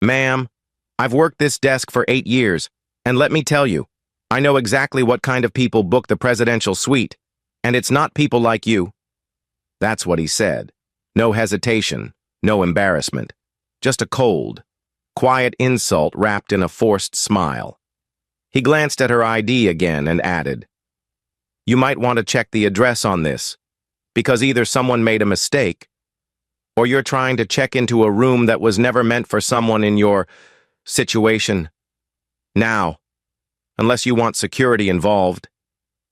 Ma'am, I've worked this desk for 8 years, and let me tell you, I know exactly what kind of people book the presidential suite, and it's not people like you. That's what he said. No hesitation, no embarrassment. Just a cold, quiet insult wrapped in a forced smile. He glanced at her ID again and added, "You might want to check the address on this, because either someone made a mistake, or you're trying to check into a room that was never meant for someone in your situation. Now, unless you want security involved,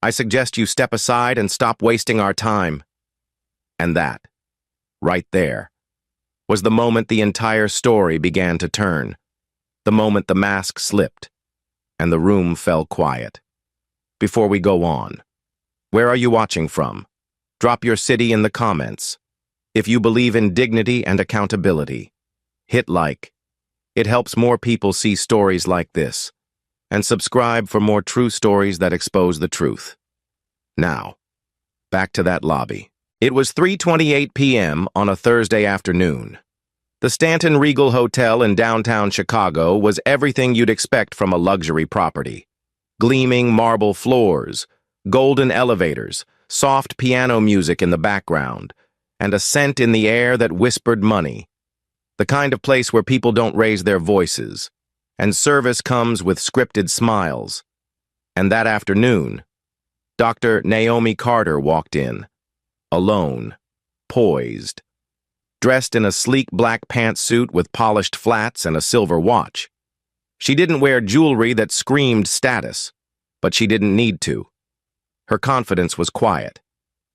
I suggest you step aside and stop wasting our time." And that, right there, was the moment the entire story began to turn, the moment the mask slipped, and the room fell quiet. Before we go on, where are you watching from? Drop your city in the comments. If you believe in dignity and accountability, hit like. It helps more people see stories like this. And subscribe for more true stories that expose the truth. Now, back to that lobby. It was 3:28 p.m. on a Thursday afternoon. The Stanton Regal Hotel in downtown Chicago was everything you'd expect from a luxury property. Gleaming marble floors, golden elevators, soft piano music in the background, and a scent in the air that whispered money. The kind of place where people don't raise their voices, and service comes with scripted smiles. And that afternoon, Dr. Naomi Carter walked in, alone, poised, dressed in a sleek black pantsuit with polished flats and a silver watch. She didn't wear jewelry that screamed status, but she didn't need to. Her confidence was quiet,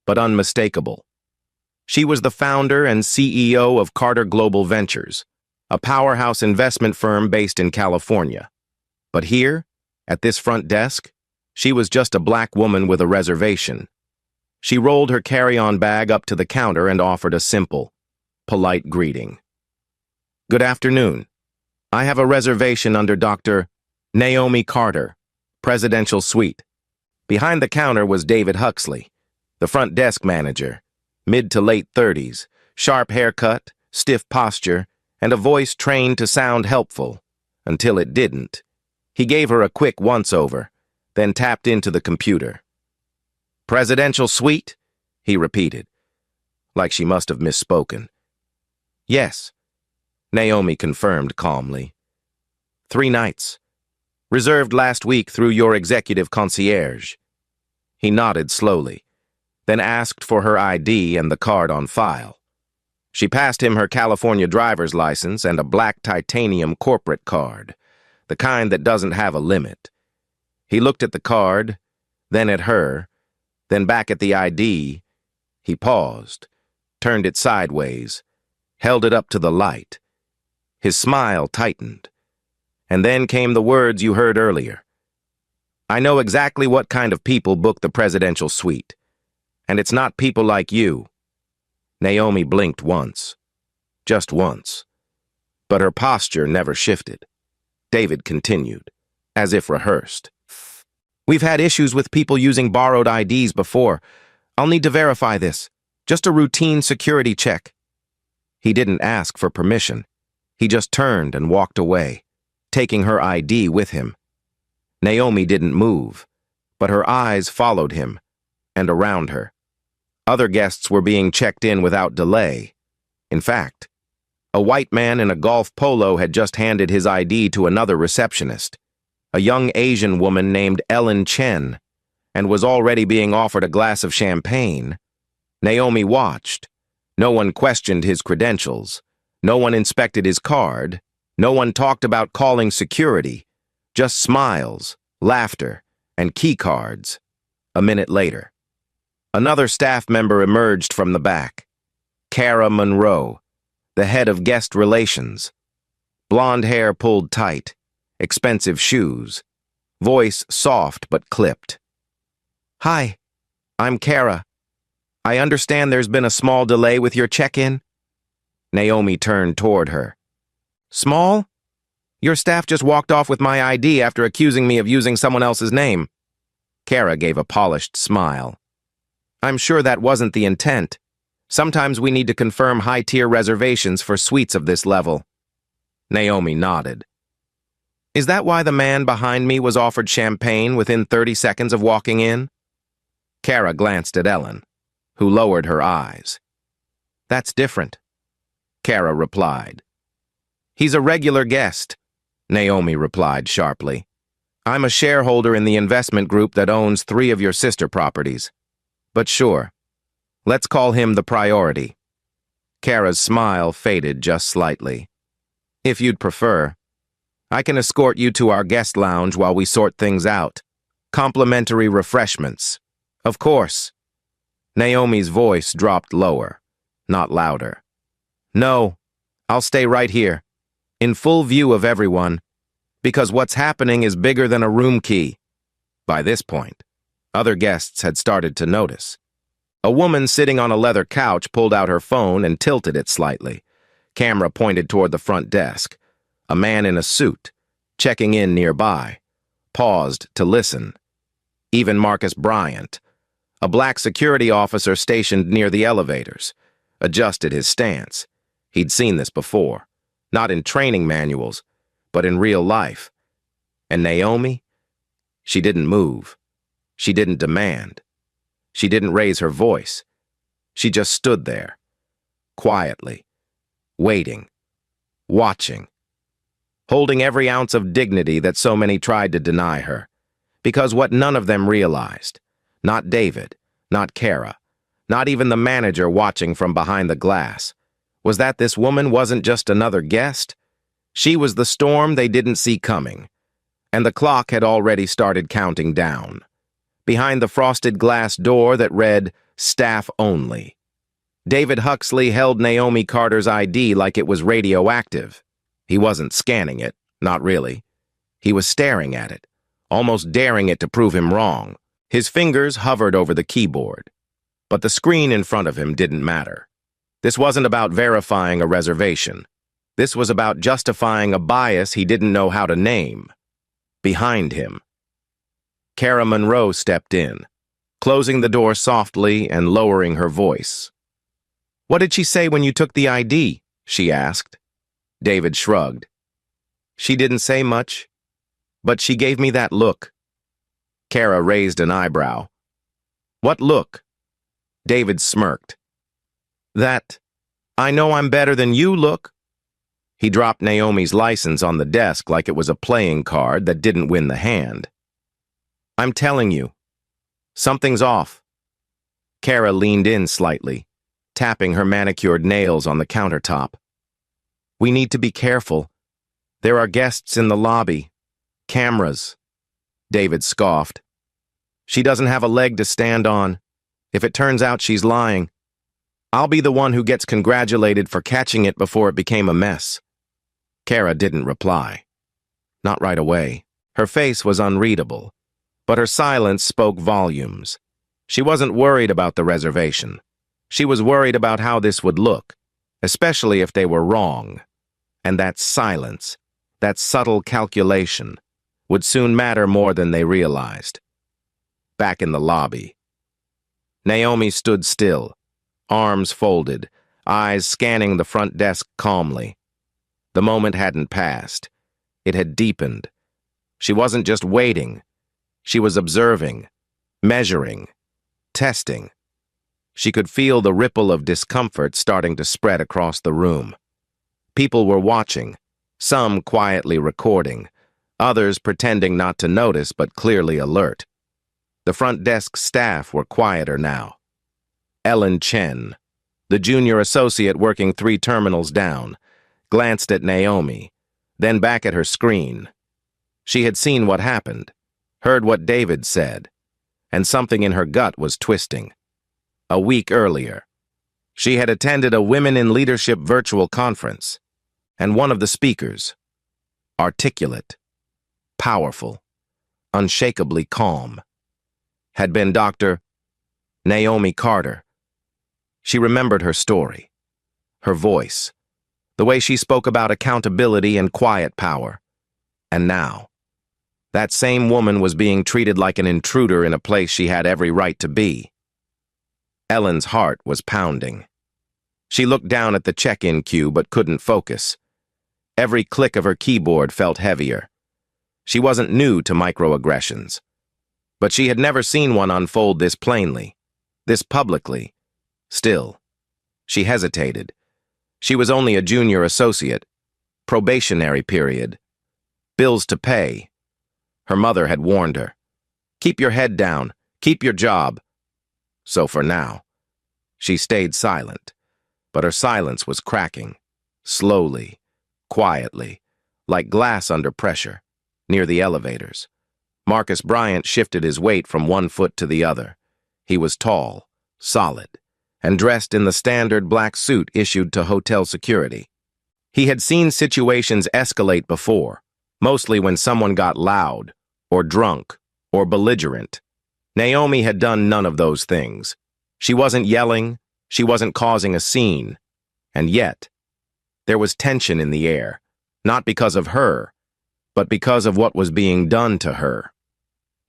but unmistakable. She was the founder and CEO of Carter Global Ventures, a powerhouse investment firm based in California. But here, at this front desk, she was just a black woman with a reservation. She rolled her carry-on bag up to the counter and offered a simple, polite greeting. "Good afternoon. I have a reservation under Dr. Naomi Carter, Presidential Suite." Behind the counter was David Huxley, the front desk manager, mid to late 30s, sharp haircut, stiff posture, and a voice trained to sound helpful, until it didn't. He gave her a quick once-over, then tapped into the computer. "Presidential Suite?" he repeated, like she must have misspoken. "Yes," Naomi confirmed calmly. "3 nights. Reserved last week through your executive concierge." He nodded slowly, then asked for her ID and the card on file. She passed him her California driver's license and a black titanium corporate card, the kind that doesn't have a limit. He looked at the card, then at her, then back at the ID. He paused, turned it sideways, held it up to the light. His smile tightened. And then came the words you heard earlier. "I know exactly what kind of people book the presidential suite. And it's not people like you." Naomi blinked once. Just once. But her posture never shifted. David continued, as if rehearsed. "We've had issues with people using borrowed IDs before. I'll need to verify this. Just a routine security check." He didn't ask for permission. He just turned and walked away, taking her ID with him. Naomi didn't move, but her eyes followed him, and around her. Other guests were being checked in without delay. In fact, a white man in a golf polo had just handed his ID to another receptionist, a young Asian woman named Ellen Chen, and was already being offered a glass of champagne. Naomi watched. No one questioned his credentials. No one inspected his card. No one talked about calling security. Just smiles, laughter, and key cards. A minute later, another staff member emerged from the back. Cara Monroe, the head of guest relations. Blonde hair pulled tight, expensive shoes, voice soft but clipped. "Hi, I'm Cara. I understand there's been a small delay with your check-in." Naomi turned toward her. "Small? Your staff just walked off with my ID after accusing me of using someone else's name." Cara gave a polished smile. "I'm sure that wasn't the intent. Sometimes we need to confirm high-tier reservations for suites of this level." Naomi nodded. Is that why the man behind me was offered champagne within 30 seconds of walking in? Kara glanced at Ellen, who lowered her eyes. That's different, Kara replied. He's a regular guest, Naomi replied sharply. I'm a shareholder in the investment group that owns 3 of your sister properties. But sure, let's call him the priority. Kara's smile faded just slightly. If you'd prefer, I can escort you to our guest lounge while we sort things out. Complimentary refreshments. Of course. Naomi's voice dropped lower, not louder. No, I'll stay right here, in full view of everyone, because what's happening is bigger than a room key. By this point, other guests had started to notice. A woman sitting on a leather couch pulled out her phone and tilted it slightly. Camera pointed toward the front desk. A man in a suit, checking in nearby, paused to listen. Even Marcus Bryant, a black security officer stationed near the elevators, adjusted his stance. He'd seen this before, not in training manuals, but in real life. And Naomi? She didn't move. She didn't demand. She didn't raise her voice. She just stood there, quietly, waiting, watching, holding every ounce of dignity that so many tried to deny her. Because what none of them realized, not David, not Kara, not even the manager watching from behind the glass, was that this woman wasn't just another guest. She was the storm they didn't see coming, and the clock had already started counting down. Behind the frosted glass door that read, Staff Only. David Huxley held Naomi Carter's ID like it was radioactive. He wasn't scanning it, not really. He was staring at it, almost daring it to prove him wrong. His fingers hovered over the keyboard. But the screen in front of him didn't matter. This wasn't about verifying a reservation. This was about justifying a bias he didn't know how to name. Behind him, Kara Monroe stepped in, closing the door softly and lowering her voice. What did she say when you took the ID? She asked. David shrugged. She didn't say much, but she gave me that look. Kara raised an eyebrow. What look? David smirked. That, I know I'm better than you look. He dropped Naomi's license on the desk like it was a playing card that didn't win the hand. I'm telling you, something's off. Kara leaned in slightly, tapping her manicured nails on the countertop. We need to be careful. There are guests in the lobby. Cameras. David scoffed. She doesn't have a leg to stand on. If it turns out she's lying, I'll be the one who gets congratulated for catching it before it became a mess. Kara didn't reply. Not right away. Her face was unreadable, but her silence spoke volumes. She wasn't worried about the reservation. She was worried about how this would look, especially if they were wrong. And that silence, that subtle calculation, would soon matter more than they realized. Back in the lobby, Naomi stood still, arms folded, eyes scanning the front desk calmly. The moment hadn't passed. It had deepened. She wasn't just waiting. She was observing, measuring, testing. She could feel the ripple of discomfort starting to spread across the room. People were watching, some quietly recording, others pretending not to notice but clearly alert. The front desk staff were quieter now. Ellen Chen, the junior associate working 3 terminals down, glanced at Naomi, then back at her screen. She had seen what happened, heard what David said, and something in her gut was twisting. A week earlier, she had attended a Women in Leadership virtual conference, and one of the speakers, articulate, powerful, unshakably calm, had been Dr. Naomi Carter. She remembered her story, her voice, the way she spoke about accountability and quiet power. And now, that same woman was being treated like an intruder in a place she had every right to be. Ellen's heart was pounding. She looked down at the check-in queue but couldn't focus. Every click of her keyboard felt heavier. She wasn't new to microaggressions, but she had never seen one unfold this plainly, this publicly. Still, she hesitated. She was only a junior associate, probationary period, bills to pay. Her mother had warned her, "Keep your head down, keep your job." So for now, she stayed silent, but her silence was cracking, slowly, quietly, like glass under pressure, near the elevators. Marcus Bryant shifted his weight from one foot to the other. He was tall, solid, and dressed in the standard black suit issued to hotel security. He had seen situations escalate before, mostly when someone got loud, or drunk, or belligerent. Naomi had done none of those things. She wasn't yelling, she wasn't causing a scene. And yet, there was tension in the air, not because of her, but because of what was being done to her.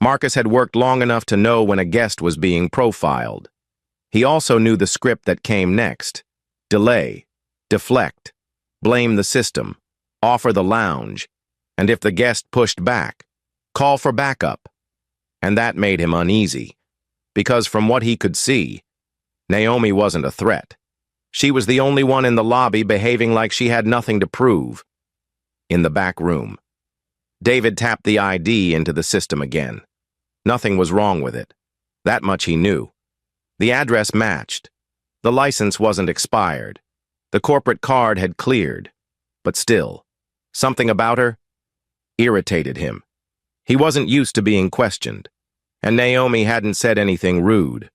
Marcus had worked long enough to know when a guest was being profiled. He also knew the script that came next: delay, deflect, blame the system, offer the lounge, and if the guest pushed back, call for backup. And that made him uneasy, because from what he could see, Naomi wasn't a threat. She was the only one in the lobby behaving like she had nothing to prove. In the back room, David tapped the ID into the system again. Nothing was wrong with it. That much he knew. The address matched. The license wasn't expired. The corporate card had cleared. But still, something about her irritated him. He wasn't used to being questioned, and Naomi hadn't said anything rude.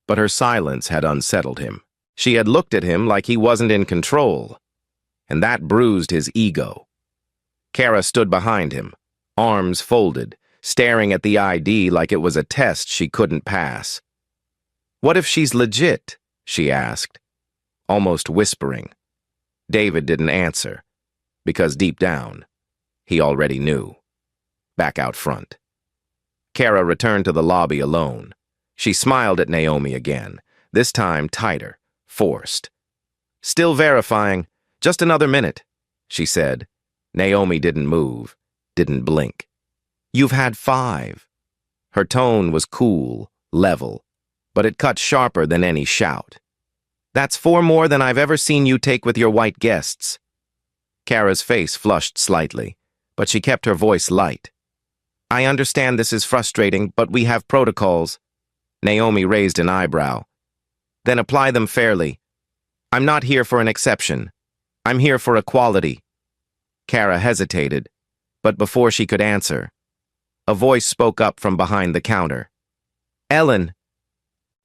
But her silence had unsettled him. She had looked at him like he wasn't in control, and that bruised his ego. Kara stood behind him, arms folded, staring at the ID like it was a test she couldn't pass. "What if she's legit?" she asked, almost whispering. David didn't answer, because deep down, he already knew. Back out front, Kara returned to the lobby alone. She smiled at Naomi again, this time tighter, forced. "Still verifying. Just another minute," she said. Naomi didn't move, didn't blink. "You've had 5. Her tone was cool, level, but it cut sharper than any shout. "That's 4 more than I've ever seen you take with your white guests." Kara's face flushed slightly, but she kept her voice light. "I understand this is frustrating, but we have protocols." Naomi raised an eyebrow. "Then apply them fairly. I'm not here for an exception. I'm here for equality." Kara hesitated, but before she could answer, a voice spoke up from behind the counter. "Ellen."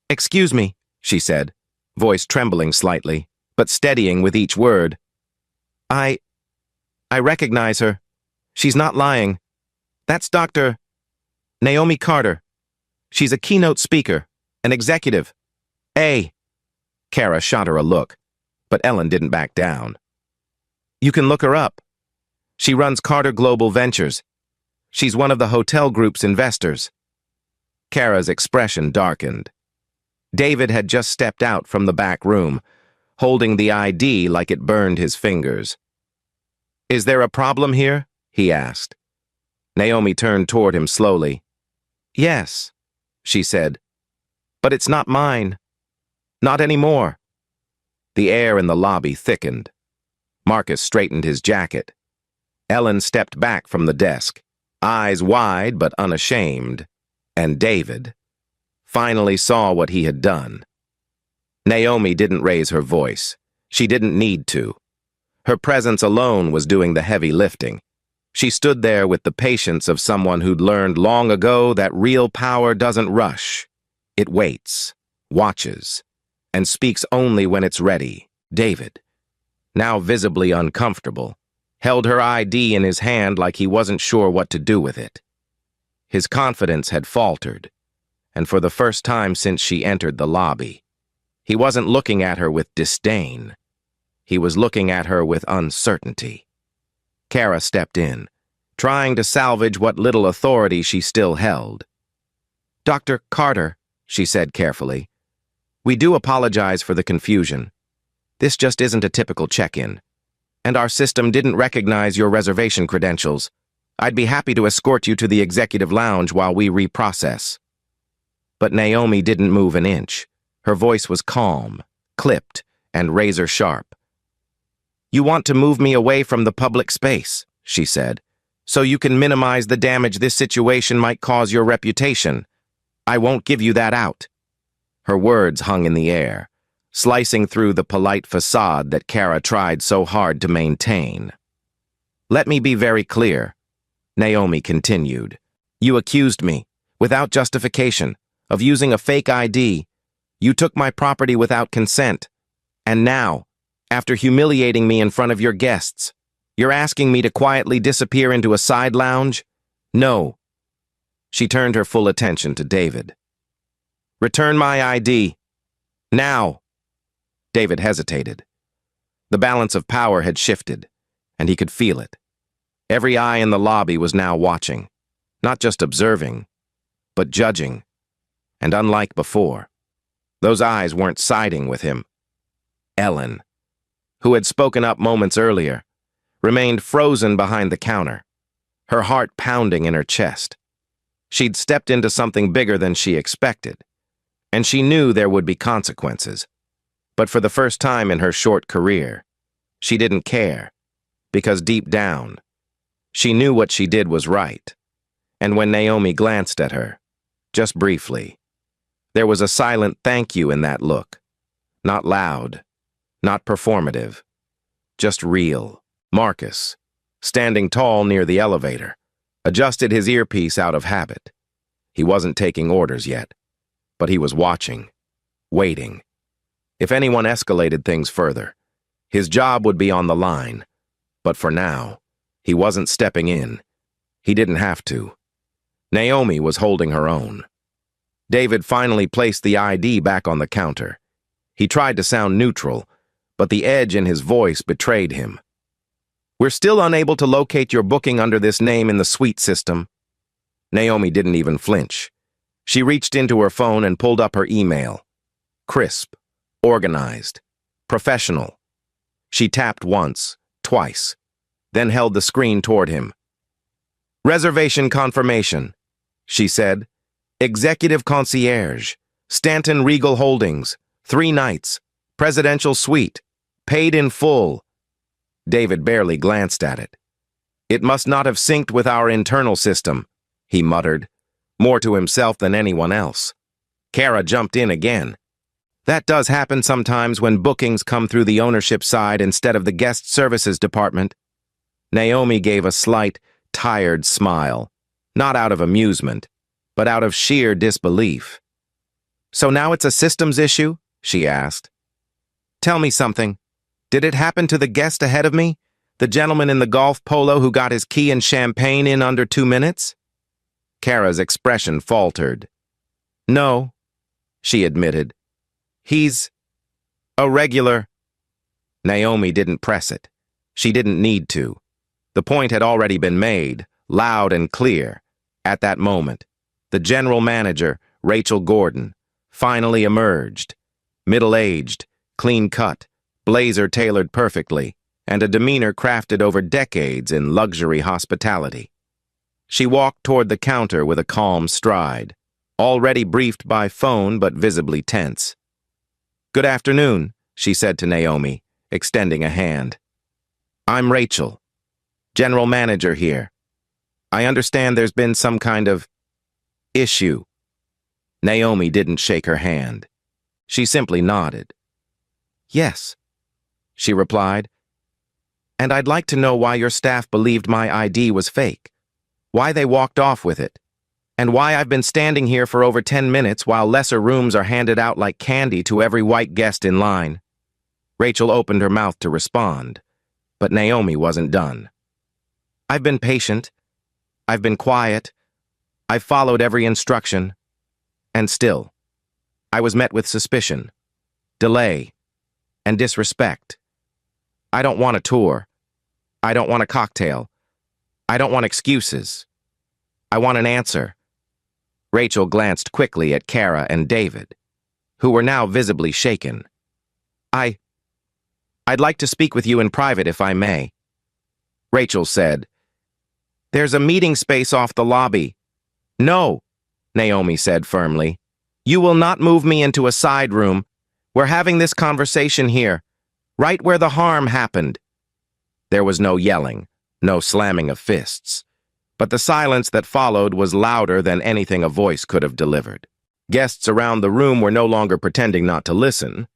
"Excuse me," she said, voice trembling slightly, but steadying with each word. I recognize her. She's not lying. That's Dr. Naomi Carter. She's a keynote speaker, an executive. Kara shot her a look, but Ellen didn't back down. "You can look her up. She runs Carter Global Ventures. She's one of the hotel group's investors." Kara's expression darkened. David had just stepped out from the back room, holding the ID like it burned his fingers. "Is there a problem here?" he asked. Naomi turned toward him slowly. "Yes," she said, "but it's not mine. Not anymore." The air in the lobby thickened. Marcus straightened his jacket. Ellen stepped back from the desk, eyes wide but unashamed, and David finally saw what he had done. Naomi didn't raise her voice. She didn't need to. Her presence alone was doing the heavy lifting. She stood there with the patience of someone who'd learned long ago that real power doesn't rush. It waits, watches, and speaks only when it's ready. David, now visibly uncomfortable, held her ID in his hand like he wasn't sure what to do with it. His confidence had faltered, and for the first time since she entered the lobby, he wasn't looking at her with disdain. He was looking at her with uncertainty. Kara stepped in, trying to salvage what little authority she still held. "Dr. Carter," she said carefully, "we do apologize for the confusion. This just isn't a typical check-in. and our system didn't recognize your reservation credentials. I'd be happy to escort you to the executive lounge while we reprocess." But Naomi didn't move an inch. Her voice was calm, clipped, and razor-sharp. "You want to move me away from the public space," she said, "so you can minimize the damage this situation might cause your reputation. I won't give you that out." Her words hung in the air, slicing through the polite facade that Kara tried so hard to maintain. "Let me be very clear," Naomi continued. "You accused me, without justification, of using a fake ID. You took my property without consent. And now, after humiliating me in front of your guests, you're asking me to quietly disappear into a side lounge? No." She turned her full attention to David. "Return my ID. Now." David hesitated. The balance of power had shifted, and he could feel it. Every eye in the lobby was now watching, not just observing, but judging. And unlike before, those eyes weren't siding with him. Ellen, who had spoken up moments earlier, remained frozen behind the counter, her heart pounding in her chest. She'd stepped into something bigger than she expected, and she knew there would be consequences. But for the first time in her short career, she didn't care, because deep down, she knew what she did was right. And when Naomi glanced at her, just briefly, there was a silent thank you in that look. Not loud, not performative, just real. Marcus, standing tall near the elevator, adjusted his earpiece out of habit. He wasn't taking orders yet, but he was watching, waiting. If anyone escalated things further, his job would be on the line. But for now, he wasn't stepping in. He didn't have to. Naomi was holding her own. David finally placed the ID back on the counter. He tried to sound neutral, but the edge in his voice betrayed him. "We're still unable to locate your booking under this name in the suite system." Naomi didn't even flinch. She reached into her phone and pulled up her email. Crisp, organized, professional. She tapped once, twice, then held the screen toward him. "Reservation confirmation," she said. "Executive concierge, Stanton Regal Holdings, 3 nights, presidential suite, paid in full." David barely glanced at it. "It must not have synced with our internal system," he muttered, more to himself than anyone else. Kara jumped in again. "That does happen sometimes when bookings come through the ownership side instead of the guest services department." Naomi gave a slight, tired smile, not out of amusement, but out of sheer disbelief. "So now it's a systems issue?" she asked. "Tell me something. Did it happen to the guest ahead of me? The gentleman in the golf polo who got his key and champagne in under 2 minutes?" Kara's expression faltered. "No," she admitted. "He's a regular." Naomi didn't press it. She didn't need to. The point had already been made, loud and clear, at that moment. The general manager, Rachel Gordon, finally emerged. Middle-aged, clean-cut, blazer tailored perfectly, and a demeanor crafted over decades in luxury hospitality. She walked toward the counter with a calm stride, already briefed by phone but visibly tense. "Good afternoon," she said to Naomi, extending a hand. "I'm Rachel, general manager here. I understand there's been some kind of issue." Naomi didn't shake her hand. She simply nodded. "Yes," she replied. "And I'd like to know why your staff believed my ID was fake, why they walked off with it, and why I've been standing here for over 10 minutes while lesser rooms are handed out like candy to every white guest in line." Rachel opened her mouth to respond, but Naomi wasn't done. "I've been patient. I've been quiet. I've followed every instruction. And still, I was met with suspicion, delay, and disrespect. I don't want a tour. I don't want a cocktail. I don't want excuses. I want an answer." Rachel glanced quickly at Kara and David, who were now visibly shaken. I'd like to speak with you in private if I may. Rachel said, There's a meeting space off the lobby. No, Naomi said firmly. You will not move me into a side room. We're having this conversation here, right where the harm happened. There was no yelling, no slamming of fists, but the silence that followed was louder than anything a voice could have delivered. Guests around the room were no longer pretending not to listen.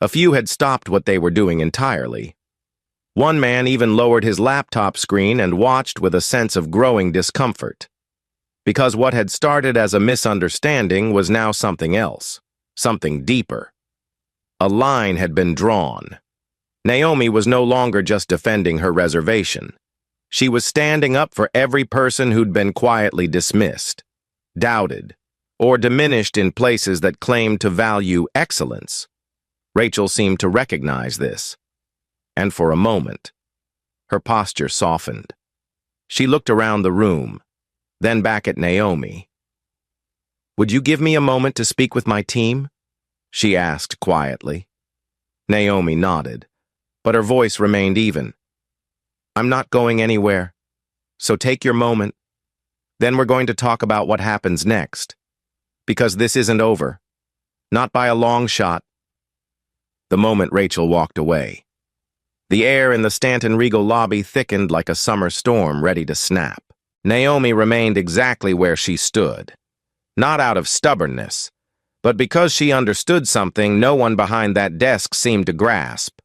A few had stopped what they were doing entirely. One man even lowered his laptop screen and watched with a sense of growing discomfort. Because what had started as a misunderstanding was now something else, something deeper. A line had been drawn. Naomi was no longer just defending her reservation. She was standing up for every person who'd been quietly dismissed, doubted, or diminished in places that claimed to value excellence. Rachel seemed to recognize this, and for a moment, her posture softened. She looked around the room, then back at Naomi. Would you give me a moment to speak with my team? She asked quietly. Naomi nodded, but her voice remained even. I'm not going anywhere, so take your moment. Then we're going to talk about what happens next, because this isn't over, not by a long shot. The moment Rachel walked away, the air in the Stanton Regal lobby thickened like a summer storm ready to snap. Naomi remained exactly where she stood, not out of stubbornness, but because she understood something no one behind that desk seemed to grasp.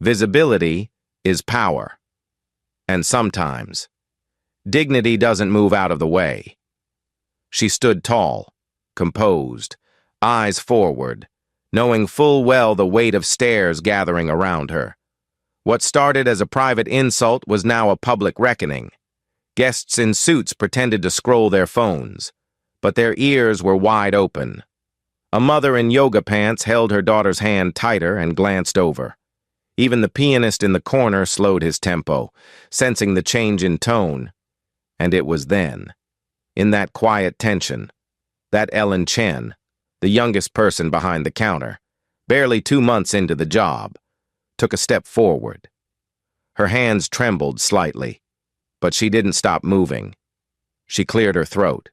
Visibility is power. And sometimes, dignity doesn't move out of the way. She stood tall, composed, eyes forward, knowing full well the weight of stares gathering around her. What started as a private insult was now a public reckoning. Guests in suits pretended to scroll their phones, but their ears were wide open. A mother in yoga pants held her daughter's hand tighter and glanced over. Even the pianist in the corner slowed his tempo, sensing the change in tone. And it was then, in that quiet tension, that Ellen Chen, the youngest person behind the counter, barely 2 months into the job, took a step forward. Her hands trembled slightly, but she didn't stop moving. She cleared her throat.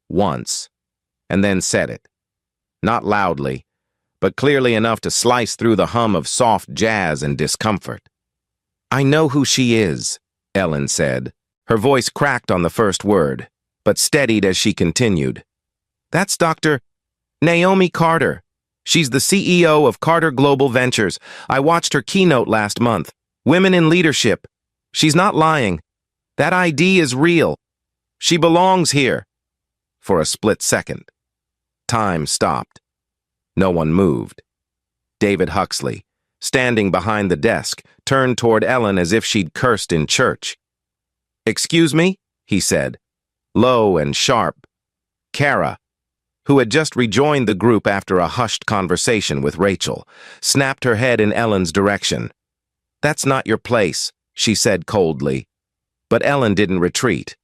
Once, and then said it. Not loudly, but clearly enough to slice through the hum of soft jazz and discomfort. I know who she is, Ellen said. Her voice cracked on the first word, but steadied as she continued. That's Dr. Naomi Carter. She's the CEO of Carter Global Ventures. I watched her keynote last month. Women in Leadership. She's not lying. That ID is real. She belongs here. For a split second, time stopped. No one moved. David Huxley, standing behind the desk, turned toward Ellen as if she'd cursed in church. Excuse me, he said, low and sharp. Kara, who had just rejoined the group after a hushed conversation with Rachel, snapped her head in Ellen's direction. That's not your place, she said coldly. But Ellen didn't retreat.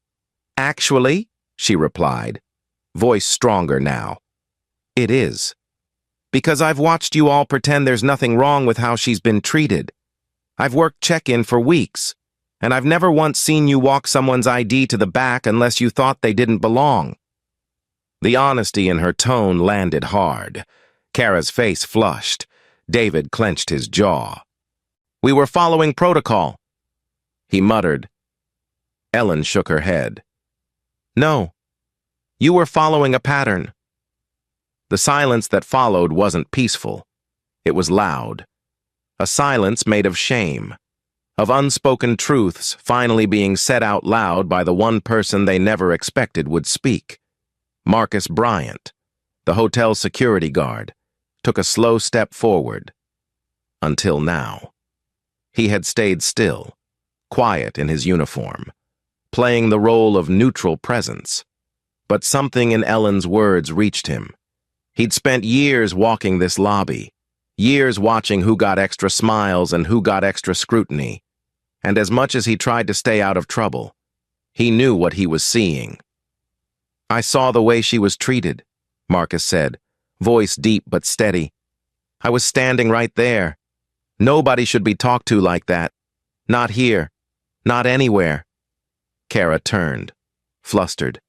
Actually, she replied, voice stronger now. It is. Because I've watched you all pretend there's nothing wrong with how she's been treated. I've worked check-in for weeks, and I've never once seen you walk someone's ID to the back unless you thought they didn't belong. The honesty in her tone landed hard. Kara's face flushed. David clenched his jaw. We were following protocol, he muttered. Ellen shook her head. No, you were following a pattern. The silence that followed wasn't peaceful. It was loud. A silence made of shame, of unspoken truths finally being said out loud by the one person they never expected would speak. Marcus Bryant, the hotel security guard, took a slow step forward. Until now. He had stayed still, quiet in his uniform, playing the role of neutral presence. But something in Ellen's words reached him. He'd spent years walking this lobby, years watching who got extra smiles and who got extra scrutiny. And as much as he tried to stay out of trouble, he knew what he was seeing. I saw the way she was treated, Marcus said, voice deep but steady. I was standing right there. Nobody should be talked to like that. Not here. Not anywhere. Kara turned, flustered.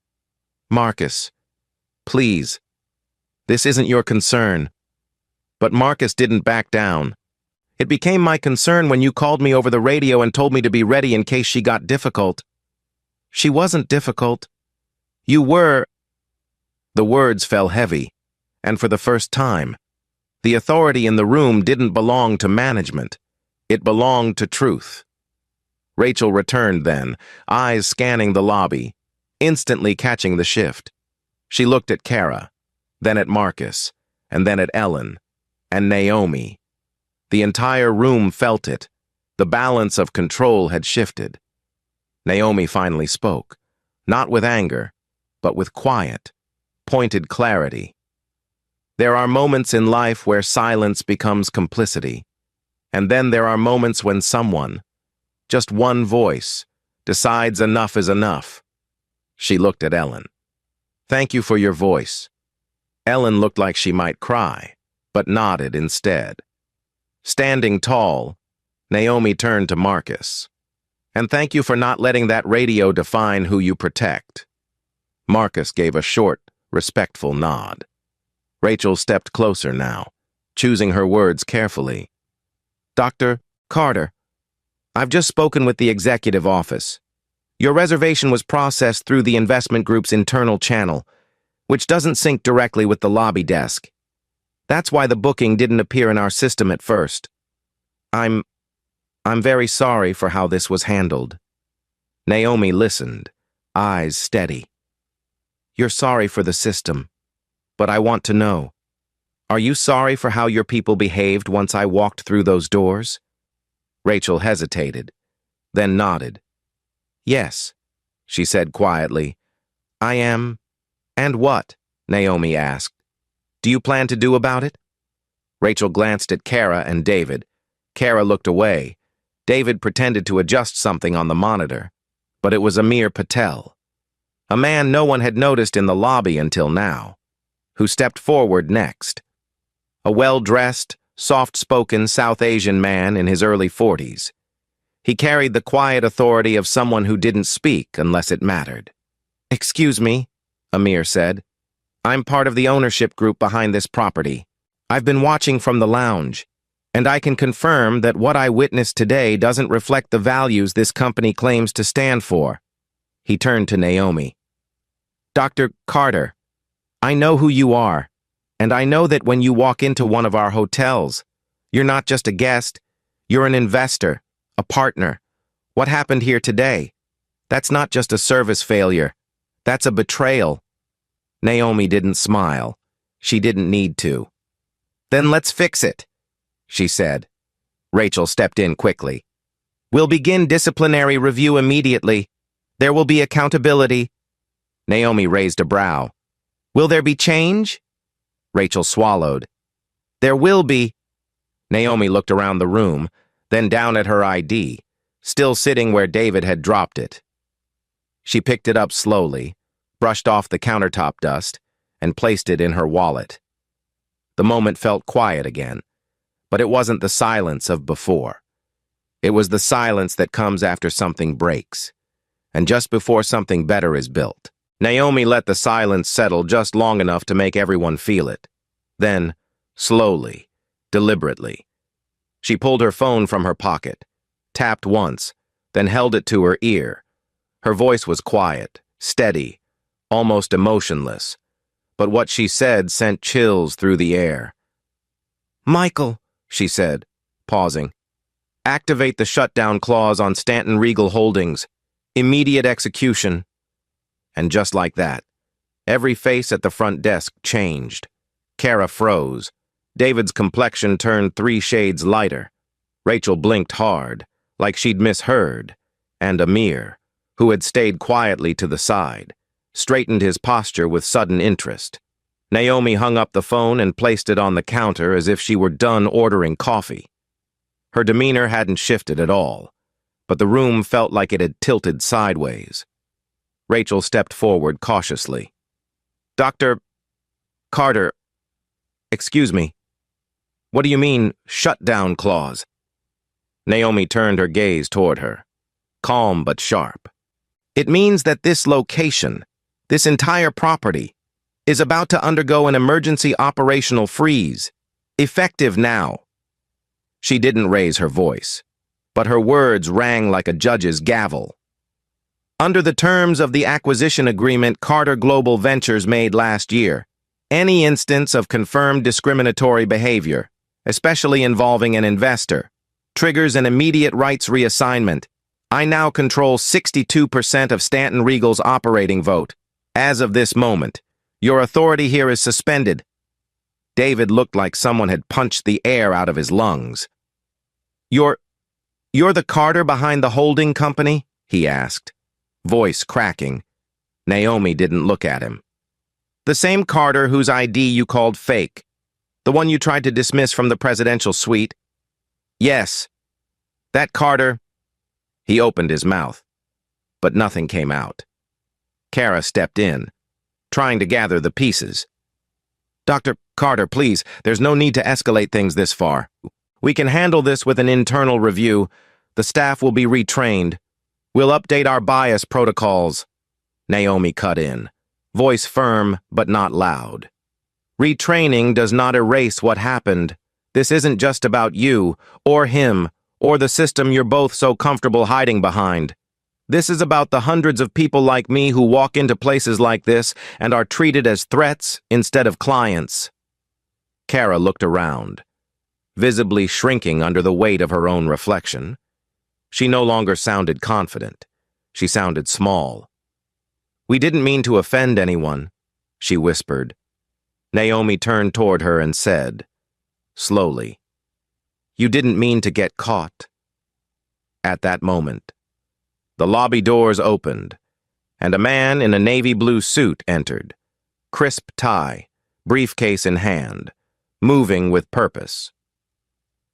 Marcus, please. This isn't your concern. But Marcus didn't back down. It became my concern when you called me over the radio and told me to be ready in case she got difficult. She wasn't difficult. You were. The words fell heavy, and for the first time, the authority in the room didn't belong to management. It belonged to truth. Rachel returned then, eyes scanning the lobby, instantly catching the shift. She looked at Kara, then at Marcus, and then at Ellen, and Naomi. The entire room felt it. The balance of control had shifted. Naomi finally spoke, not with anger, but with quiet, pointed clarity. There are moments in life where silence becomes complicity, and then there are moments when someone, just one voice, decides enough is enough. She looked at Ellen. Thank you for your voice. Ellen looked like she might cry, but nodded instead. Standing tall, Naomi turned to Marcus. And thank you for not letting that radio define who you protect. Marcus gave a short, respectful nod. Rachel stepped closer now, choosing her words carefully. Dr. Carter, I've just spoken with the executive office. Your reservation was processed through the investment group's internal channel, which doesn't sync directly with the lobby desk. That's why the booking didn't appear in our system at first. I'm very sorry for how this was handled. Naomi listened, eyes steady. You're sorry for the system, but I want to know, are you sorry for how your people behaved once I walked through those doors? Rachel hesitated, then nodded. Yes, she said quietly. I am. And what? Naomi asked. Do you plan to do about it? Rachel glanced at Kara and David. Kara looked away. David pretended to adjust something on the monitor, but it was Amir Patel, a man no one had noticed in the lobby until now, who stepped forward next. A well-dressed, soft-spoken South Asian man in his early 40s. He carried the quiet authority of someone who didn't speak unless it mattered. Excuse me, Amir said. I'm part of the ownership group behind this property. I've been watching from the lounge, and I can confirm that what I witnessed today doesn't reflect the values this company claims to stand for. He turned to Naomi. Dr. Carter, I know who you are, and I know that when you walk into one of our hotels, you're not just a guest, you're an investor, a partner. What happened here today? That's not just a service failure. That's a betrayal. Naomi didn't smile. She didn't need to. Then let's fix it, she said. Rachel stepped in quickly. We'll begin disciplinary review immediately. There will be accountability. Naomi raised a brow. Will there be change? Rachel swallowed. There will be. Naomi looked around the room, then down at her ID, still sitting where David had dropped it. She picked it up slowly, brushed off the countertop dust, and placed it in her wallet. The moment felt quiet again, but it wasn't the silence of before. It was the silence that comes after something breaks, and just before something better is built. Naomi let the silence settle just long enough to make everyone feel it. Then, slowly, deliberately, she pulled her phone from her pocket, tapped once, then held it to her ear. Her voice was quiet, steady, almost emotionless, but what she said sent chills through the air. Michael, she said, pausing, activate the shutdown clause on Stanton Regal Holdings. Immediate execution. And just like that, every face at the front desk changed. Kara froze. David's complexion turned 3 shades lighter. Rachel blinked hard, like she'd misheard, and Amir, who had stayed quietly to the side, straightened his posture with sudden interest. Naomi hung up the phone and placed it on the counter as if she were done ordering coffee. Her demeanor hadn't shifted at all, but the room felt like it had tilted sideways. Rachel stepped forward cautiously. Dr. Carter, excuse me. What do you mean, shutdown clause? Naomi turned her gaze toward her, calm but sharp. It means that this location, this entire property, is about to undergo an emergency operational freeze, effective now. She didn't raise her voice, but her words rang like a judge's gavel. Under the terms of the acquisition agreement Carter Global Ventures made last year, any instance of confirmed discriminatory behavior, especially involving an investor, triggers an immediate rights reassignment. I now control 62% of Stanton Regal's operating vote. As of this moment, your authority here is suspended. David looked like someone had punched the air out of his lungs. You're the Carter behind the holding company? He asked, voice cracking. Naomi didn't look at him. The same Carter whose ID you called fake. The one you tried to dismiss from the presidential suite? Yes. That Carter. He opened his mouth, but nothing came out. Kara stepped in, trying to gather the pieces. Dr. Carter, please, there's no need to escalate things this far. We can handle this with an internal review. The staff will be retrained. We'll update our bias protocols. Naomi cut in, voice firm but not loud. Retraining does not erase what happened. This isn't just about you, or him, or the system you're both so comfortable hiding behind. This is about the hundreds of people like me who walk into places like this and are treated as threats instead of clients. Kara looked around, visibly shrinking under the weight of her own reflection. She no longer sounded confident. She sounded small. We didn't mean to offend anyone, she whispered. Naomi turned toward her and said, slowly, you didn't mean to get caught. At that moment, the lobby doors opened, and a man in a navy blue suit entered, crisp tie, briefcase in hand, moving with purpose.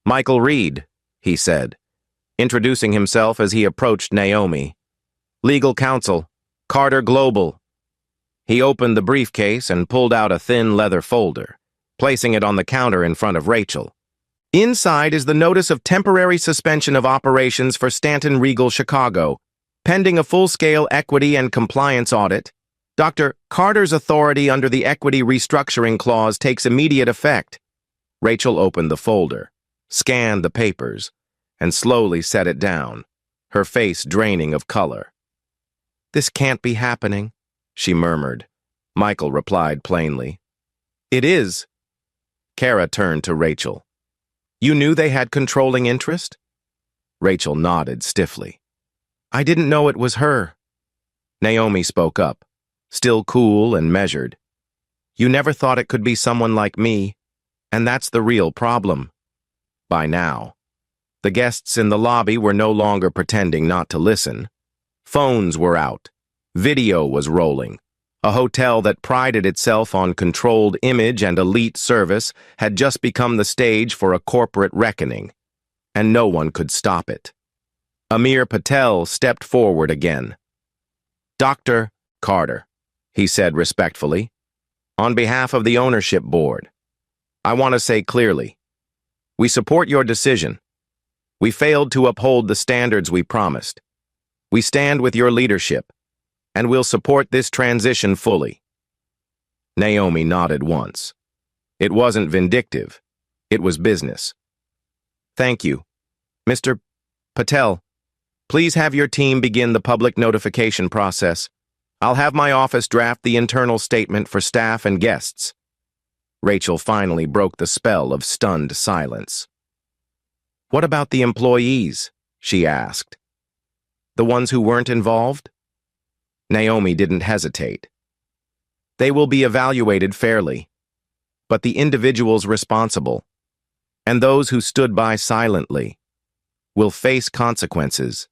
Michael Reed, he said, introducing himself as he approached Naomi. Legal counsel, Carter Global. He opened the briefcase and pulled out a thin leather folder, placing it on the counter in front of Rachel. Inside is the notice of temporary suspension of operations for Stanton Regal Chicago, pending a full-scale equity and compliance audit. Dr. Carter's authority under the equity restructuring clause takes immediate effect. Rachel opened the folder, scanned the papers, and slowly set it down, her face draining of color. This can't be happening, she murmured. Michael replied plainly. It is. Kara turned to Rachel. You knew they had controlling interest? Rachel nodded stiffly. I didn't know it was her. Naomi spoke up, still cool and measured. You never thought it could be someone like me, and that's the real problem. By now, the guests in the lobby were no longer pretending not to listen. Phones were out. Video was rolling. A hotel that prided itself on controlled image and elite service had just become the stage for a corporate reckoning, and no one could stop it. Amir Patel stepped forward again. Dr. Carter, he said respectfully, on behalf of the ownership board, I want to say clearly, we support your decision. We failed to uphold the standards we promised. We stand with your leadership, and we'll support this transition fully. Naomi nodded once. It wasn't vindictive. It was business. Thank you. Mr. Patel, please have your team begin the public notification process. I'll have my office draft the internal statement for staff and guests. Rachel finally broke the spell of stunned silence. What about the employees? She asked. The ones who weren't involved? Naomi didn't hesitate. They will be evaluated fairly, but the individuals responsible, and those who stood by silently, will face consequences.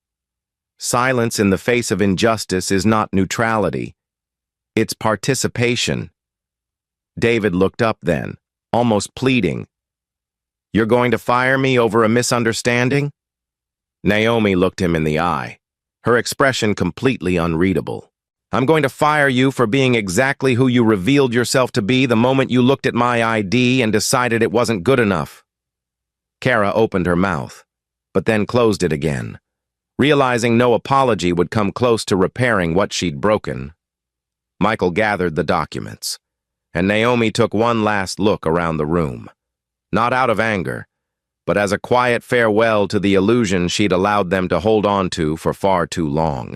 Silence in the face of injustice is not neutrality. It's participation. David looked up then, almost pleading. You're going to fire me over a misunderstanding? Naomi looked him in the eye, her expression completely unreadable. I'm going to fire you for being exactly who you revealed yourself to be the moment you looked at my ID and decided it wasn't good enough. Kara opened her mouth, but then closed it again, realizing no apology would come close to repairing what she'd broken. Michael gathered the documents, and Naomi took one last look around the room, not out of anger, but as a quiet farewell to the illusion she'd allowed them to hold on to for far too long.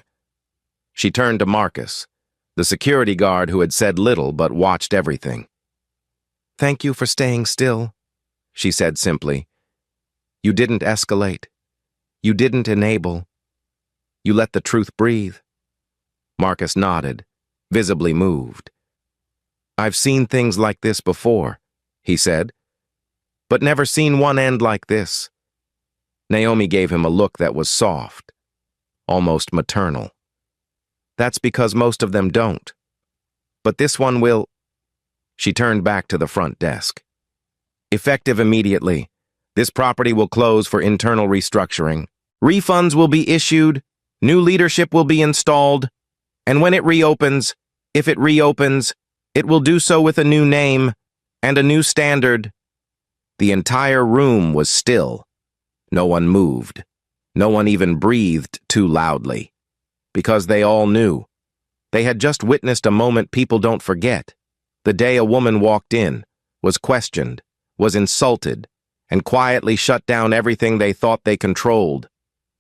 She turned to Marcus, the security guard who had said little but watched everything. "Thank you for staying still," she said simply. "You didn't escalate. You didn't enable. You let the truth breathe." Marcus nodded, visibly moved. "I've seen things like this before," he said, "but never seen one end like this." Naomi gave him a look that was soft, almost maternal. "That's because most of them don't. But this one will—" She turned back to the front desk. "Effective immediately. This property will close for internal restructuring. Refunds will be issued, new leadership will be installed, and when it reopens, if it reopens, it will do so with a new name and a new standard." The entire room was still. No one moved. No one even breathed too loudly. Because they all knew. They had just witnessed a moment people don't forget. The day a woman walked in, was questioned, was insulted, and quietly shut down everything they thought they controlled.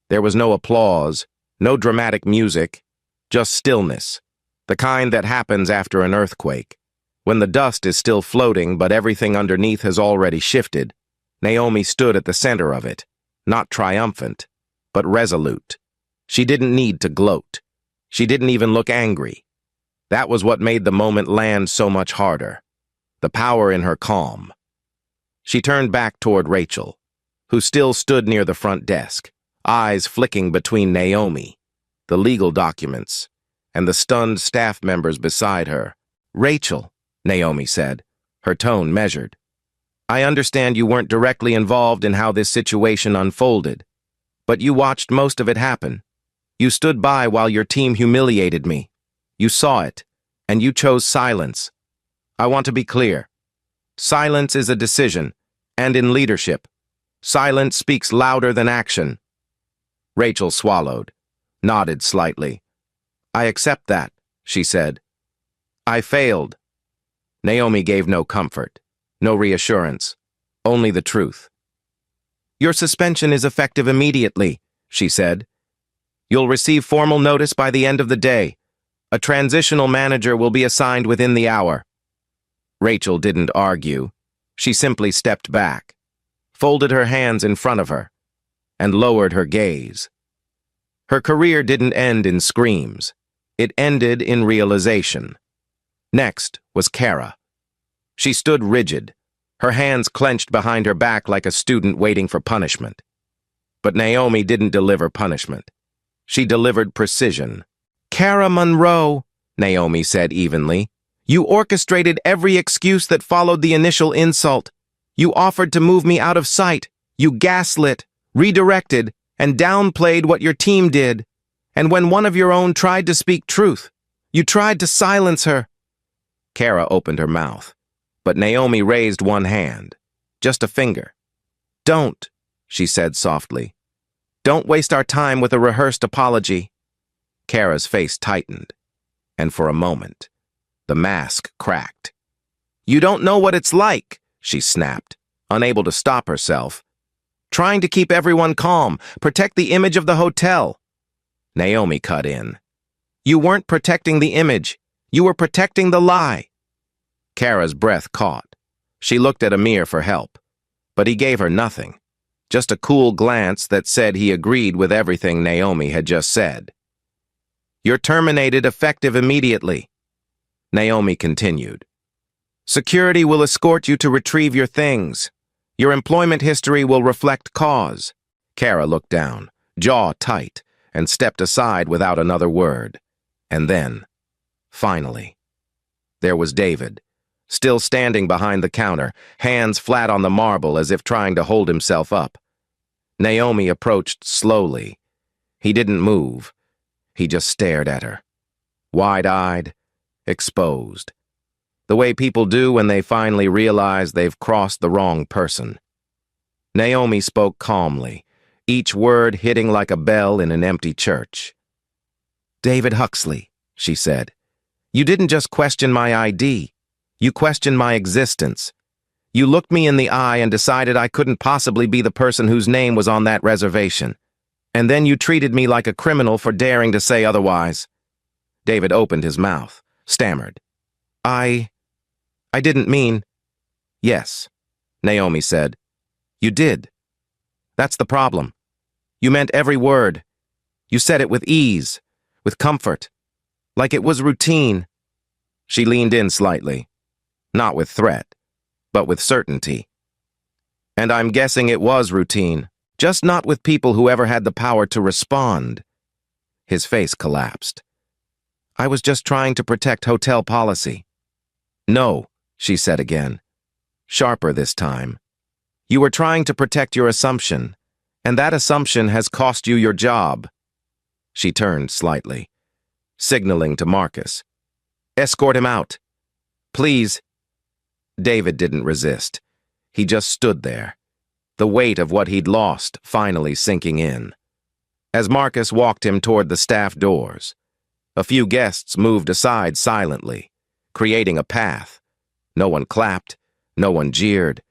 There was no applause, no dramatic music, just stillness, the kind that happens after an earthquake. When the dust is still floating but everything underneath has already shifted, Naomi stood at the center of it, not triumphant, but resolute. She didn't need to gloat. She didn't even look angry. That was what made the moment land so much harder. The power in her calm. She turned back toward Rachel, who still stood near the front desk, eyes flicking between Naomi, the legal documents, and the stunned staff members beside her. "Rachel," Naomi said, her tone measured. "I understand you weren't directly involved in how this situation unfolded, but you watched most of it happen. You stood by while your team humiliated me. You saw it, and you chose silence. I want to be clear. Silence is a decision, and in leadership, silence speaks louder than action." Rachel swallowed, nodded slightly. "I accept that," she said. "I failed." Naomi gave no comfort, no reassurance, only the truth. "Your suspension is effective immediately," she said. "You'll receive formal notice by the end of the day. A transitional manager will be assigned within the hour." Rachel didn't argue. She simply stepped back, folded her hands in front of her, and lowered her gaze. Her career didn't end in screams. It ended in realization. Next was Kara. She stood rigid, her hands clenched behind her back like a student waiting for punishment. But Naomi didn't deliver punishment. She delivered precision. "Kara Monroe," Naomi said evenly, "you orchestrated every excuse that followed the initial insult. You offered to move me out of sight. You gaslit, redirected, and downplayed what your team did. And when one of your own tried to speak truth, you tried to silence her." Kara opened her mouth, but Naomi raised one hand, just a finger. "Don't," she said softly. "Don't waste our time with a rehearsed apology." Kara's face tightened, and for a moment, the mask cracked. "You don't know what it's like," she snapped, unable to stop herself. "Trying to keep everyone calm, protect the image of the hotel." Naomi cut in. "You weren't protecting the image. You were protecting the lie." Kara's breath caught. She looked at Amir for help, but he gave her nothing, just a cool glance that said he agreed with everything Naomi had just said. "You're terminated effective immediately." Naomi continued. "Security will escort you to retrieve your things. Your employment history will reflect cause." Kara looked down, jaw tight, and stepped aside without another word. And then, finally, there was David, still standing behind the counter, hands flat on the marble as if trying to hold himself up. Naomi approached slowly. He didn't move. He just stared at her. Wide-eyed, exposed. The way people do when they finally realize they've crossed the wrong person. Naomi spoke calmly, each word hitting like a bell in an empty church. "David Huxley," she said, "you didn't just question my ID. You questioned my existence. You looked me in the eye and decided I couldn't possibly be the person whose name was on that reservation. And then you treated me like a criminal for daring to say otherwise." David opened his mouth, stammered. I didn't mean—" "Yes," Naomi said. "You did. That's the problem. You meant every word. You said it with ease, with comfort, like it was routine." She leaned in slightly, not with threat, but with certainty. "And I'm guessing it was routine, just not with people who ever had the power to respond." His face collapsed. "I was just trying to protect hotel policy." "No," she said again, sharper this time. "You were trying to protect your assumption, and that assumption has cost you your job." She turned slightly, signaling to Marcus. "Escort him out. Please." David didn't resist. He just stood there, the weight of what he'd lost finally sinking in. As Marcus walked him toward the staff doors, a few guests moved aside silently, creating a path. No one clapped, no one jeered,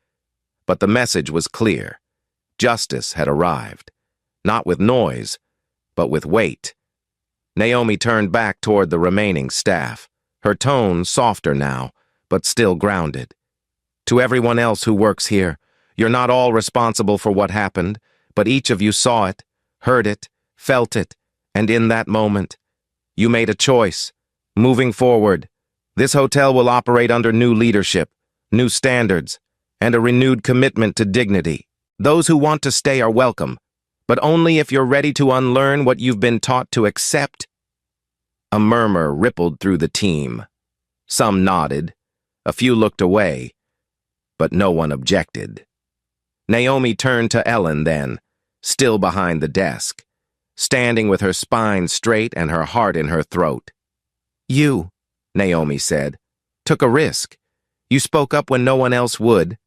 but the message was clear. Justice had arrived, not with noise, but with weight. Naomi turned back toward the remaining staff, her tone softer now, but still grounded. "To everyone else who works here, you're not all responsible for what happened, but each of you saw it, heard it, felt it, and in that moment, you made a choice. Moving forward, this hotel will operate under new leadership, new standards, and a renewed commitment to dignity. Those who want to stay are welcome, but only if you're ready to unlearn what you've been taught to accept." A murmur rippled through the team. Some nodded, a few looked away, but no one objected. Naomi turned to Ellen then, still behind the desk, standing with her spine straight and her heart in her throat. "You," Naomi said, "took a risk. You spoke up when no one else would,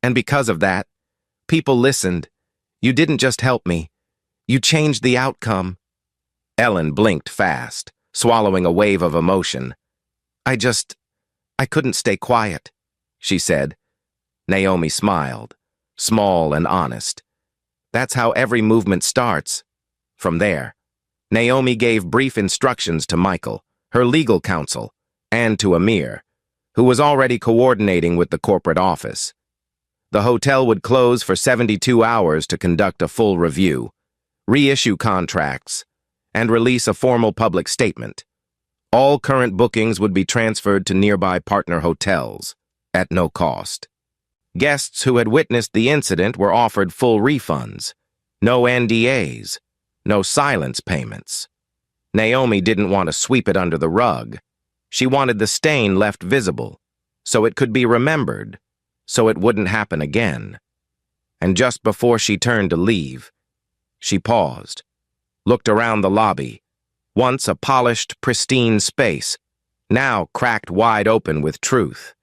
and because of that, people listened. You didn't just help me. You changed the outcome." Ellen blinked fast, swallowing a wave of emotion. I couldn't stay quiet," she said. Naomi smiled, small and honest. "That's how every movement starts." From there, Naomi gave brief instructions to Michael, her legal counsel, and to Amir, who was already coordinating with the corporate office. The hotel would close for 72 hours to conduct a full review, reissue contracts, and release a formal public statement. All current bookings would be transferred to nearby partner hotels, at no cost. Guests who had witnessed the incident were offered full refunds, no NDAs, no silence payments. Naomi didn't want to sweep it under the rug. She wanted the stain left visible, so it could be remembered, so it wouldn't happen again. And just before she turned to leave, she paused, looked around the lobby, once a polished, pristine space, now cracked wide open with truth.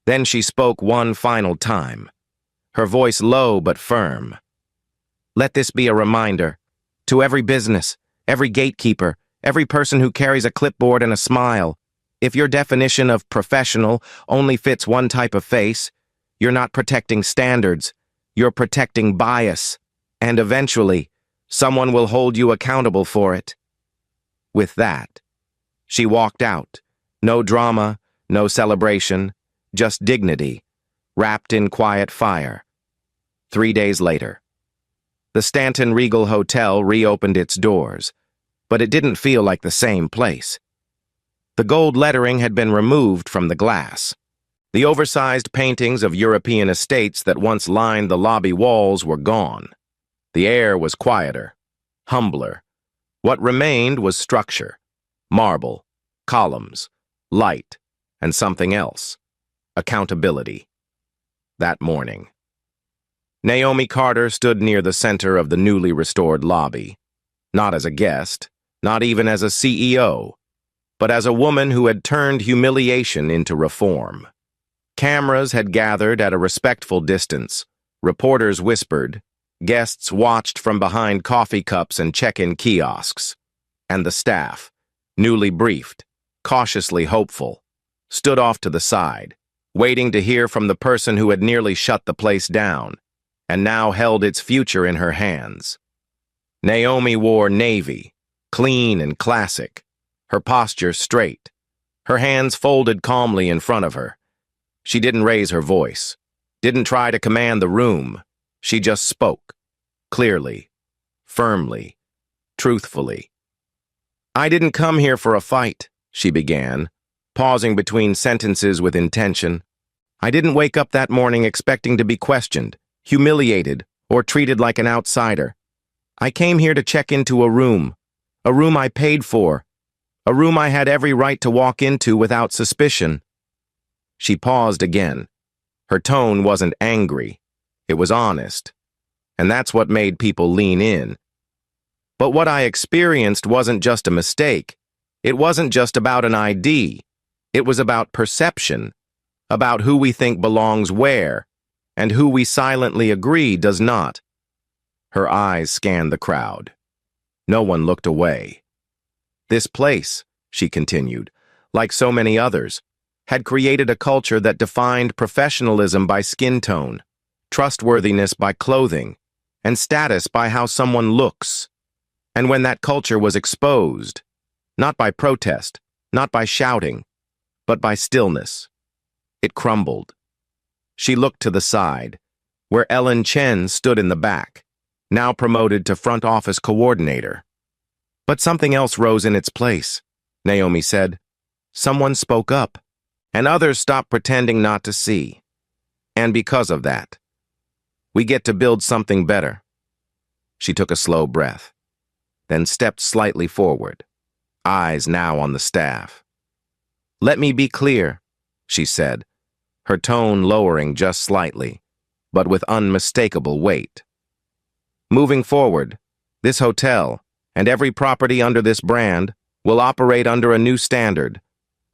Then she spoke one final time, her voice low but firm. "Let this be a reminder, to every business, every gatekeeper, every person who carries a clipboard and a smile. If your definition of professional only fits one type of face, you're not protecting standards, you're protecting bias, and eventually, someone will hold you accountable for it." With that, she walked out. No drama, no celebration, just dignity, wrapped in quiet fire. 3 days later, the Stanton Regal Hotel reopened its doors, but it didn't feel like the same place. The gold lettering had been removed from the glass. The oversized paintings of European estates that once lined the lobby walls were gone. The air was quieter, humbler. What remained was structure, marble, columns, light, and something else, accountability. That morning, Naomi Carter stood near the center of the newly restored lobby, not as a guest, not even as a CEO, but as a woman who had turned humiliation into reform. Cameras had gathered at a respectful distance, reporters whispered, Guests watched from behind coffee cups and check-in kiosks. And the staff, newly briefed, cautiously hopeful, stood off to the side, waiting to hear from the person who had nearly shut the place down, and now held its future in her hands. Naomi wore navy, clean and classic, her posture straight, her hands folded calmly in front of her. She didn't raise her voice, didn't try to command the room. She just spoke, clearly, firmly, truthfully. "I didn't come here for a fight," she began, pausing between sentences with intention. "I didn't wake up that morning expecting to be questioned, humiliated, or treated like an outsider. I came here to check into a room I paid for, a room I had every right to walk into without suspicion." She paused again. Her tone wasn't angry, it was honest, and that's what made people lean in. "But what I experienced wasn't just a mistake. It wasn't just about an ID. It was about perception, about who we think belongs where, and who we silently agree does not." Her eyes scanned the crowd. No one looked away. "This place," she continued, "like so many others, had created a culture that defined professionalism by skin tone, trustworthiness by clothing, and status by how someone looks. And when that culture was exposed, not by protest, not by shouting, but by stillness, it crumbled." She looked to the side, where Ellen Chen stood in the back, now promoted to front office coordinator. "But something else rose in its place," Naomi said. "Someone spoke up, and others stopped pretending not to see. And because of that, we get to build something better." She took a slow breath, then stepped slightly forward, eyes now on the staff. "Let me be clear," she said, her tone lowering just slightly, but with unmistakable weight. "Moving forward, this hotel, and every property under this brand, will operate under a new standard,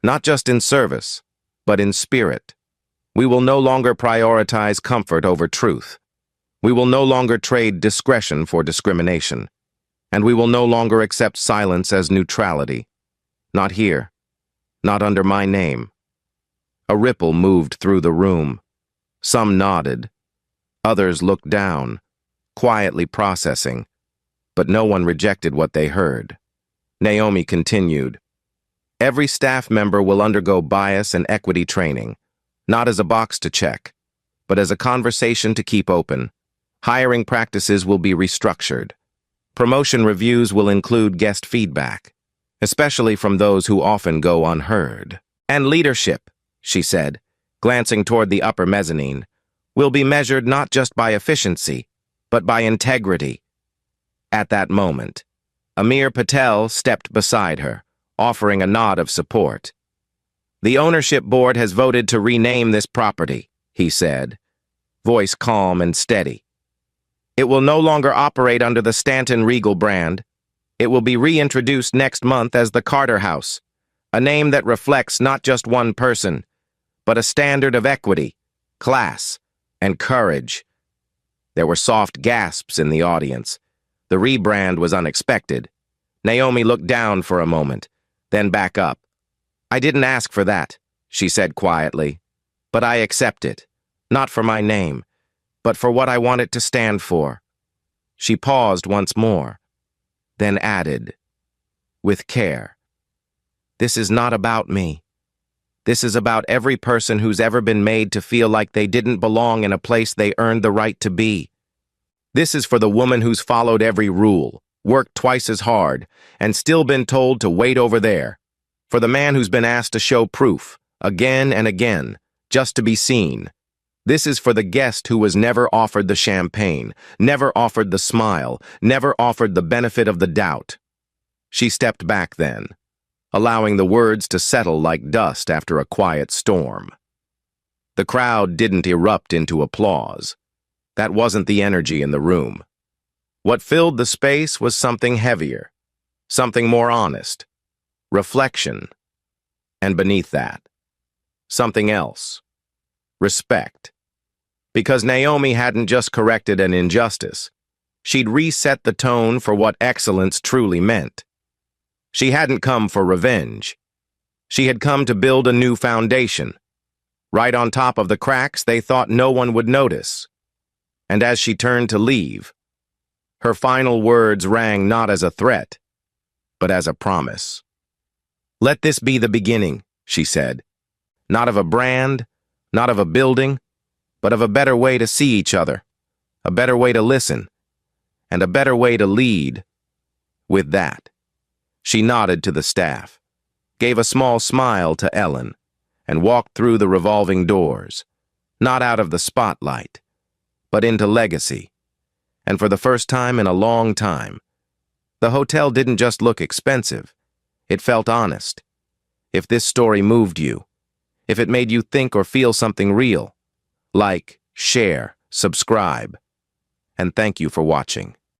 not just in service, but in spirit. We will no longer prioritize comfort over truth. We will no longer trade discretion for discrimination. And we will no longer accept silence as neutrality. Not here. Not under my name." A ripple moved through the room. Some nodded. Others looked down, quietly processing, but no one rejected what they heard. Naomi continued, "Every staff member will undergo bias and equity training, not as a box to check, but as a conversation to keep open. Hiring practices will be restructured. Promotion reviews will include guest feedback, especially from those who often go unheard. And leadership," she said, glancing toward the upper mezzanine, "will be measured not just by efficiency, but by integrity." At that moment, Amir Patel stepped beside her, offering a nod of support. "The ownership board has voted to rename this property," he said, voice calm and steady. "It will no longer operate under the Stanton Regal brand. It will be reintroduced next month as the Carter House, a name that reflects not just one person, but a standard of equity, class, and courage." There were soft gasps in the audience. The rebrand was unexpected. Naomi looked down for a moment, then back up. "I didn't ask for that," she said quietly, "but I accept it, not for my name, but for what I want it to stand for." She paused once more, then added, with care, "This is not about me. This is about every person who's ever been made to feel like they didn't belong in a place they earned the right to be. This is for the woman who's followed every rule, worked twice as hard, and still been told to wait over there. For the man who's been asked to show proof, again and again, just to be seen. This is for the guest who was never offered the champagne, never offered the smile, never offered the benefit of the doubt." She stepped back then, allowing the words to settle like dust after a quiet storm. The crowd didn't erupt into applause. That wasn't the energy in the room. What filled the space was something heavier, something more honest, reflection, and beneath that, something else, respect. Because Naomi hadn't just corrected an injustice, She'd reset the tone for what excellence truly meant. She hadn't come for revenge. She had come to build a new foundation. Right on top of the cracks they thought no one would notice. And as she turned to leave, her final words rang not as a threat, but as a promise. "Let this be the beginning," she said. "Not of a brand, not of a building, but of a better way to see each other, a better way to listen, and a better way to lead." With that, she nodded to the staff, gave a small smile to Ellen, and walked through the revolving doors, not out of the spotlight, but into legacy. And for the first time in a long time, the hotel didn't just look expensive, it felt honest. If this story moved you, if it made you think or feel something real, like, share, subscribe, and thank you for watching.